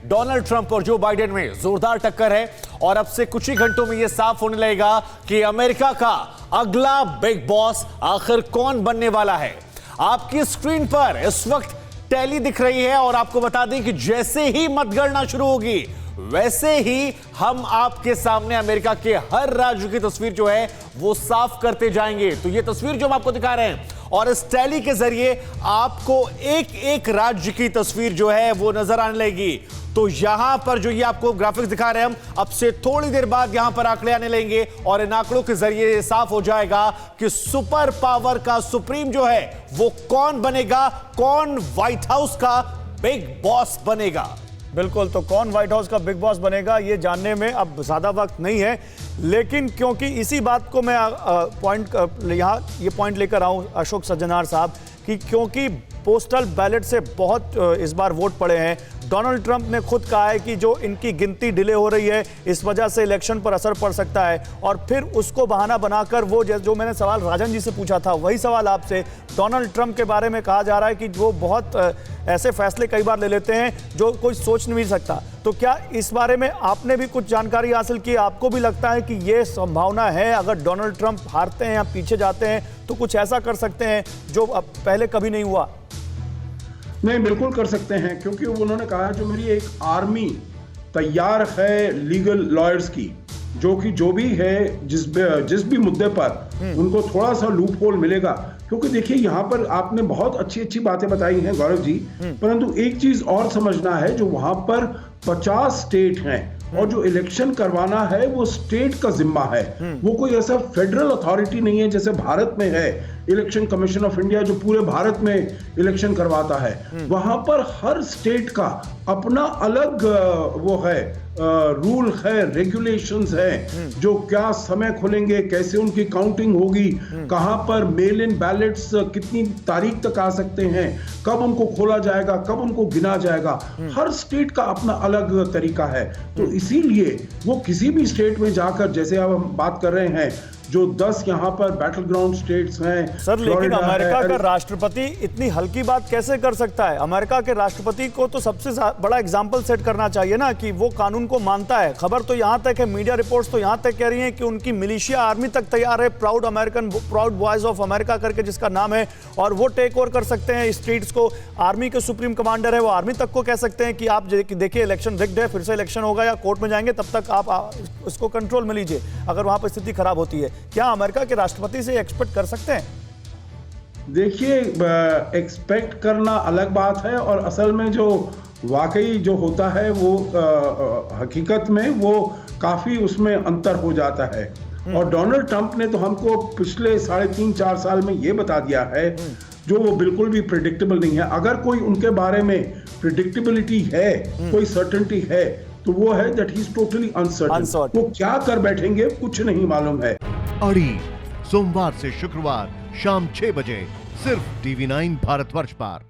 Donald Trump और Joe Biden में जोरदार टक्कर है और अब से कुछ ही घंटों में यह साफ होने लगेगा कि अमेरिका का अगला बिग बॉस आखिर कौन बनने वाला है। आपकी स्क्रीन पर इस वक्त टैली दिख रही है और आपको बता दें कि जैसे ही मतगणना शुरू होगी वैसे ही हम आपके सामने अमेरिका के हर राज्य की तस्वीर जो है वो साफ करते जाएंगे। तो ये तस्वीर जो हम आपको दिखा रहे हैं और इस टैली के जरिए आपको एक एक राज्य की तस्वीर जो है वो नजर आने लगेगी। तो यहां पर जो ये आपको ग्राफिक्स दिखा रहे हैं हम, अब से थोड़ी देर बाद यहां पर आंकड़े आने लगेंगे और इन आंकड़ों के जरिए साफ हो जाएगा कि सुपर पावर का सुप्रीम जो है वो कौन बनेगा, कौन व्हाइट हाउस का बिग बॉस बनेगा। बिल्कुल, तो कौन व्हाइट हाउस का बिग बॉस बनेगा ये जानने में अब ज़्यादा वक्त नहीं है, लेकिन क्योंकि इसी बात को मैं यहाँ ये पॉइंट लेकर आऊँ अशोक सज्जनार साहब कि क्योंकि पोस्टल बैलेट से बहुत इस बार वोट पड़े हैं। डोनाल्ड ट्रंप ने खुद कहा है कि जो इनकी गिनती डिले हो रही है इस वजह से इलेक्शन पर असर पड़ सकता है और फिर उसको बहाना बनाकर वो जो मैंने सवाल राजन जी से पूछा था वही सवाल आपसे, डोनाल्ड ट्रंप के बारे में कहा जा रहा है कि वो बहुत ऐसे फैसले कई बार ले लेते हैं जो कोई सोच नहीं सकता। तो क्या इस बारे में आपने भी कुछ जानकारी हासिल की? आपको भी लगता है कि ये संभावना है अगर डोनाल्ड ट्रंप हारते हैं या पीछे जाते हैं तो कुछ ऐसा कर सकते हैं जो अब पहले कभी नहीं हुआ? नहीं, बिल्कुल कर सकते हैं, क्योंकि उन्होंने कहा जो मेरी एक आर्मी तैयार है लीगल लॉयर्स की, जो कि जो भी है जिस भी मुद्दे पर उनको थोड़ा सा लूप होल मिलेगा। क्योंकि देखिए यहाँ पर आपने बहुत अच्छी अच्छी बातें बताई हैं गौरव जी, परंतु एक चीज और समझना है, जो वहां पर 50 स्टेट हैं और जो इलेक्शन करवाना है वो स्टेट का जिम्मा है, वो कोई ऐसा फेडरल अथॉरिटी नहीं है जैसे भारत में है इलेक्शन कमीशन ऑफ इंडिया जो पूरे भारत में इलेक्शन करवाता है। वहां पर हर स्टेट का अपना अलग वो है रूल है, रेगुलेशंस है, जो क्या समय खुलेंगे, कैसे उनकी काउंटिंग होगी, कहां पर मेल इन बैलेट्स कितनी तारीख तक आ सकते हैं, कब उनको खोला जाएगा, कब उनको गिना जाएगा, हर स्टेट का अपना अलग तरीका है। तो इसीलिए वो किसी भी स्टेट में जाकर, जैसे अब हम बात कर रहे हैं जो 10 यहाँ पर बैटल ग्राउंड स्टेट्स हैं सर, लेकिन अमेरिका का राष्ट्रपति इतनी हल्की बात कैसे कर सकता है? अमेरिका के राष्ट्रपति को तो सबसे बड़ा एग्जाम्पल सेट करना चाहिए ना कि वो कानून को मानता है। खबर तो यहाँ तक है, मीडिया रिपोर्ट्स तो यहाँ तक कह रही हैं कि उनकी मिलिशिया आर्मी तक तैयार है, प्राउड बॉयज ऑफ अमेरिका करके जिसका नाम है, और वो टेक ओवर कर सकते हैं स्ट्रीट्स को। आर्मी के सुप्रीम कमांडर है, वो आर्मी तक को कह सकते हैं कि आप देखिए इलेक्शन रिग्ड है, फिर से इलेक्शन होगा या कोर्ट में जाएंगे, तब तक आप उसको कंट्रोल में लीजिए अगर वहां पर स्थिति खराब होती है। क्या अमेरिका के राष्ट्रपति से एक्सपेक्ट कर सकते हैं? देखिए, एक्सपेक्ट करना अलग बात है और असल में जो वाकई जो होता है वो हकीकत में वो काफी उसमें अंतर हो जाता है। और डोनाल्ड ट्रंप ने तो हमको पिछले 3.5-4 साल में ये बता दिया है जो वो बिल्कुल भी प्रिडिक्टेबल नहीं है। अगर कोई उनके बारे में प्रिडिक्टेबिलिटी है, कोई सर्टेनिटी है, तो वो है that he is totally uncertain. वो क्या कर बैठेंगे कुछ नहीं मालूम है। अड़ी सोमवार से शुक्रवार शाम 6 बजे सिर्फ TV9 भारतवर्ष पर।